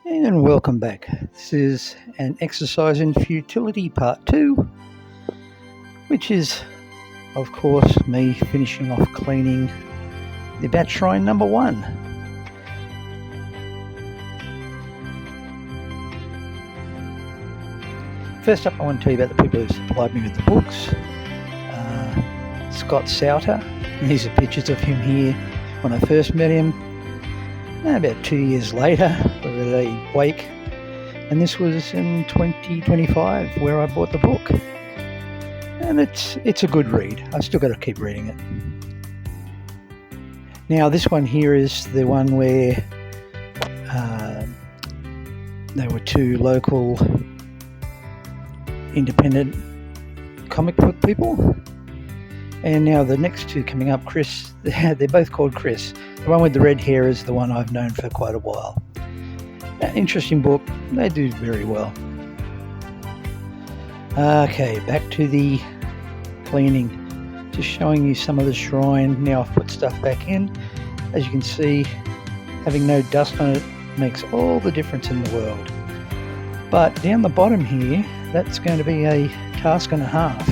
And welcome back. This is an exercise in futility part 2, which is, of course, me finishing off cleaning the bat shrine number 1. First up, I want to tell you about the people who supplied me with the books. Scott Souter. These are pictures of him here when I first met him. About 2 years later, we were at a wake, and this was in 2025 where I bought the book. And it's a good read. I've still got to keep reading it. Now this one here is the one where there were 2 local independent comic book people. And now the next 2 coming up, Chris, they're both called Chris. The one with the red hair is the one I've known for quite a while. Interesting book. They do very well. Okay, back to the cleaning. Just showing you some of the shrine. Now I've put stuff back in. As you can see, having no dust on it makes all the difference in the world. But down the bottom here, that's going to be a task and a half.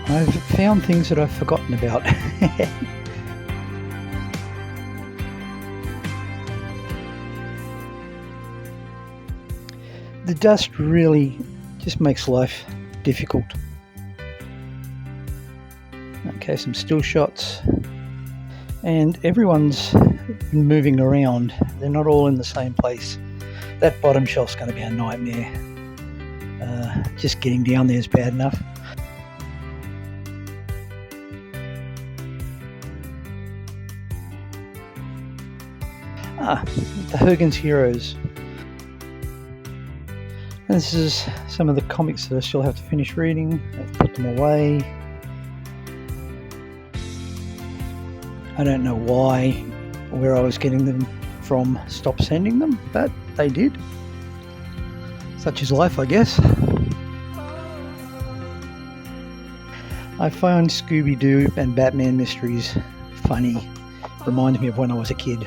I've found things that I've forgotten about. The dust really just makes life difficult. Okay, some still shots. And everyone's moving around. They're not all in the same place. That bottom shelf's going to be a nightmare. Just getting down there is bad enough. The Hergen's Heroes. This is some of the comics that I still have to finish reading. I've put them away. I don't know where I was getting them from stopped sending them, but they did. Such is life, I guess. I find Scooby-Doo and Batman mysteries funny. Reminds me of when I was a kid.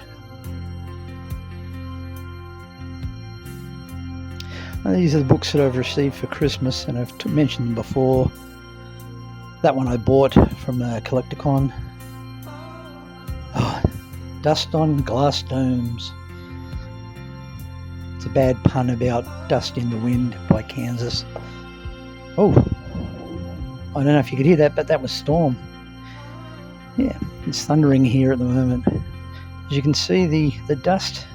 These are the books that I've received for Christmas, and I've mentioned them before. That one I bought from Collecticon. Oh, Dust on Glass Domes. It's a bad pun about Dust in the Wind by Kansas. Oh, I don't know if you could hear that, but that was Storm. Yeah, it's thundering here at the moment. As you can see, the dust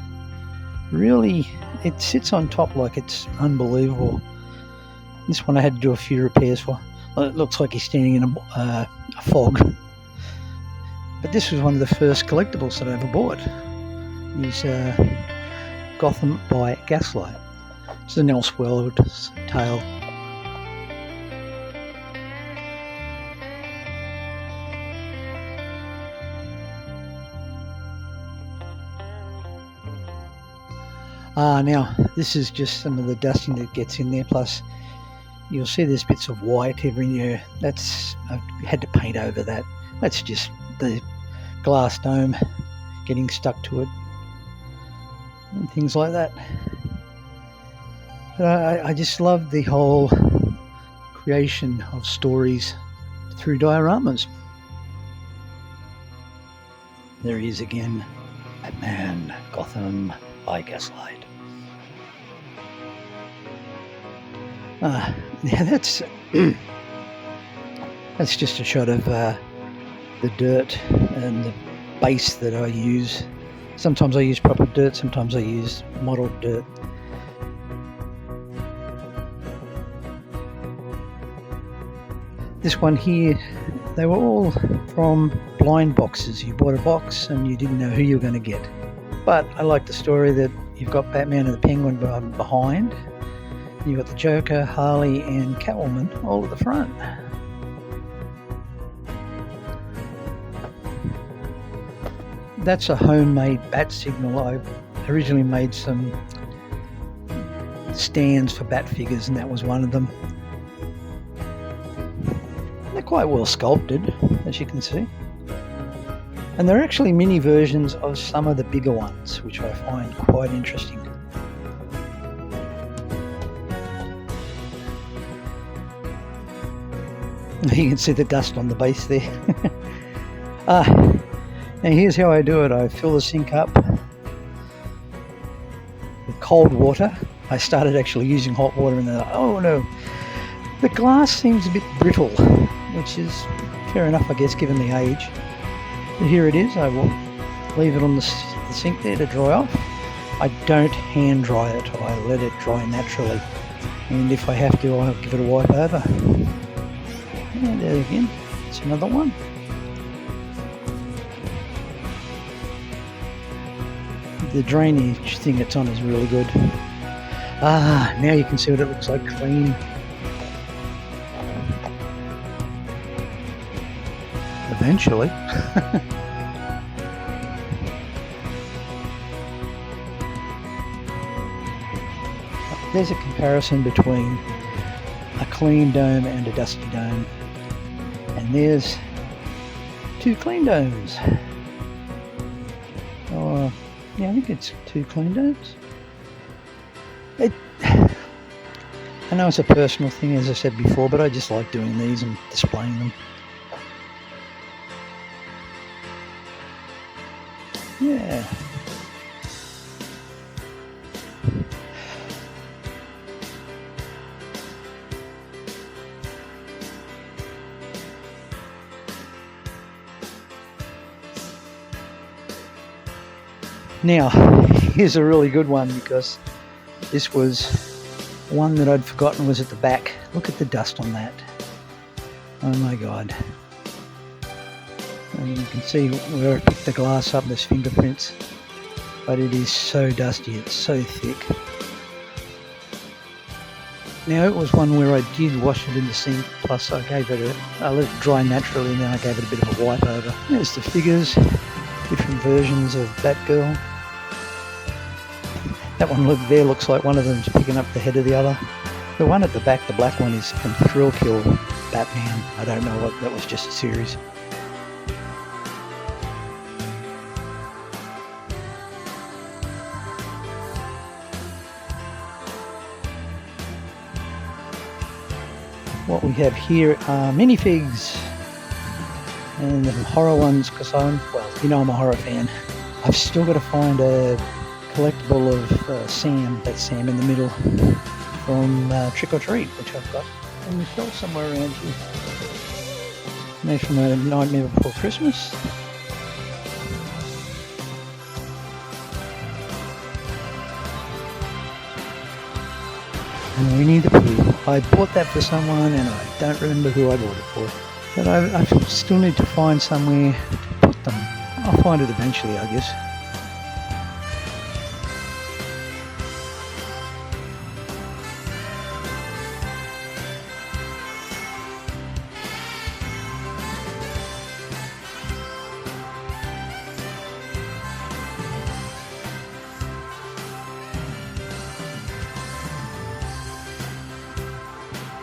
really, it sits on top like it's unbelievable. This one I had to do a few repairs for. Well, it looks like he's standing in a fog. But this was one of the first collectibles that I ever bought. He's Gotham by Gaslight. It's an Elseworlds tale. Now this is just some of the dusting that gets in there, plus you'll see there's bits of white everywhere. I've had to paint over that. That's just the glass dome getting stuck to it and things like that. But I just love the whole creation of stories through dioramas. There he is again, Batman, Gotham by Gaslight. Yeah, that's just a shot of the dirt and the base that I use. Sometimes I use proper dirt, sometimes I use modelled dirt. This one here, they were all from blind boxes. You bought a box and you didn't know who you were going to get. But I like the story that you've got Batman and the Penguin behind. You've got the Joker, Harley and Catwoman all at the front. That's a homemade bat signal. I originally made some stands for bat figures, and that was one of them. They're quite well sculpted, as you can see. And there are actually mini versions of some of the bigger ones, which I find quite interesting. You can see the dust on the base there. Now here's how I do it. I fill the sink up with cold water. I started actually using hot water and then, oh no, the glass seems a bit brittle, which is fair enough, I guess, given the age. But here it is. I will leave it on the sink there to dry off. I don't hand dry it. I let it dry naturally. And if I have to, I'll give it a wipe over. And there again, it's another one. The drainage thing it's on is really good. Now you can see what it looks like clean. Eventually. There's a comparison between a clean dome and a dusty dome. And there's two clean domes. Yeah, I think it's two clean domes. I know it's a personal thing, as I said before, but I just like doing these and displaying them. Yeah. Now, here's a really good one, because this was one that I'd forgotten was at the back. Look at the dust on that. Oh my God. And you can see where I picked the glass up, there's fingerprints. But it is so dusty, it's so thick. Now, it was one where I did wash it in the sink, plus I let it dry naturally, and then I gave it a bit of a wipe over. There's the figures, different versions of Batgirl. That one there looks like one of them's picking up the head of the other. The one at the back, the black one, is from Thrill Kill Batman. I don't know what, that was just a series. What we have here are minifigs and the horror ones, because I'm a horror fan. I've still got to find a collectible of Sam, that's Sam in the middle, from Trick or Treat, which I've got on the shelf somewhere around here. Maybe from A Nightmare Before Christmas. And Winnie the Pooh. I bought that for someone and I don't remember who I bought it for. But I still need to find somewhere to put them. I'll find it eventually, I guess.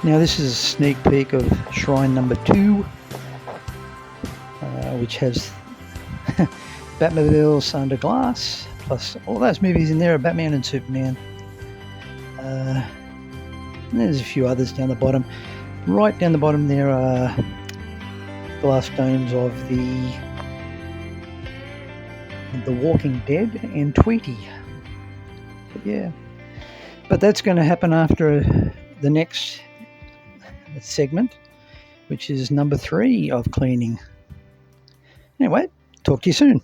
Now this is a sneak peek of shrine number 2, which has Batmobile under glass, plus all those movies in there are Batman and Superman. And there's a few others down the bottom. Right down the bottom there are glass domes of the Walking Dead and Tweety. But yeah, but that's going to happen after the next segment, which is number 3 of cleaning. Anyway, talk to you soon.